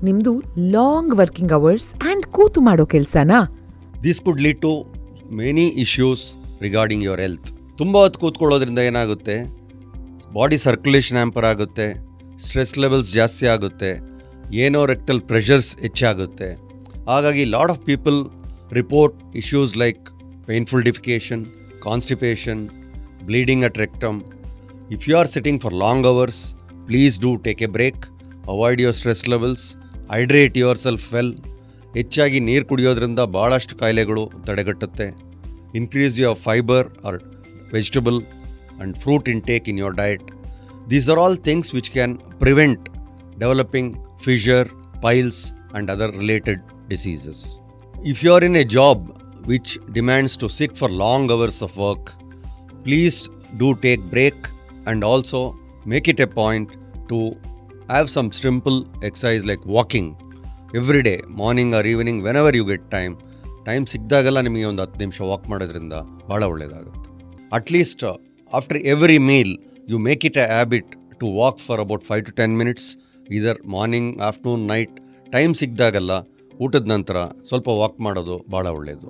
ನಿಮ್ದು long working hours and ಕೂತು ಮಾಡೋ ಕೆಲ್ಸನಾ? This could lead to many issues regarding your health. ತುಂಬ ಹೊತ್ತು ಕೂತ್ಕೊಳ್ಳೋದ್ರಿಂದ ಏನಾಗುತ್ತೆ, ಬಾಡಿ ಸರ್ಕ್ಯುಲೇಷನ್ ಹ್ಯಾಂಪರ್ ಆಗುತ್ತೆ, ಸ್ಟ್ರೆಸ್ ಲೆವೆಲ್ಸ್ ಜಾಸ್ತಿ ಆಗುತ್ತೆ, ಏನೋ ರೆಕ್ಟಲ್ ಪ್ರೆಷರ್ಸ್ ಹೆಚ್ಚಾಗುತ್ತೆ. ಹಾಗಾಗಿ lot of people report issues like painful defecation, constipation, bleeding at rectum. If you are sitting for long hours, please do take a break, avoid your stress levels, hydrate yourself well. ಹೆಚ್ಚಾಗಿ ನೀರು ಕುಡಿಯೋದ್ರಿಂದ ಭಾಳಷ್ಟು ಕಾಯಿಲೆಗಳು ತಡೆಗಟ್ಟುತ್ತೆ. Increase your fiber or vegetable and fruit intake in your diet. These are all things which can prevent developing fissure, piles and other related diseases. If you are in a job which demands to sit for long hours of work, please do take break and also make it a point to have some simple exercise like walking every day, morning or evening, whenever you get time ಸಿಕ್ಕಿದಾಗೆಲ್ಲ ನಿಮಗೆ ಒಂದು 10 ನಿಮಿಷ walk ಮಾಡೋದ್ರಿಂದ ಭಾಳ ಒಳ್ಳೆಯದಾಗುತ್ತೆ. At least after every meal you make it a habit to walk for about 5 to 10 minutes, either morning, afternoon, night. Time ಸಿಕ್ಕಿದಾಗೆಲ್ಲ ಊಟದ ನಂತರ ಸ್ವಲ್ಪ ವಾಕ್ ಮಾಡೋದು ಭಾಳ ಒಳ್ಳೆಯದು.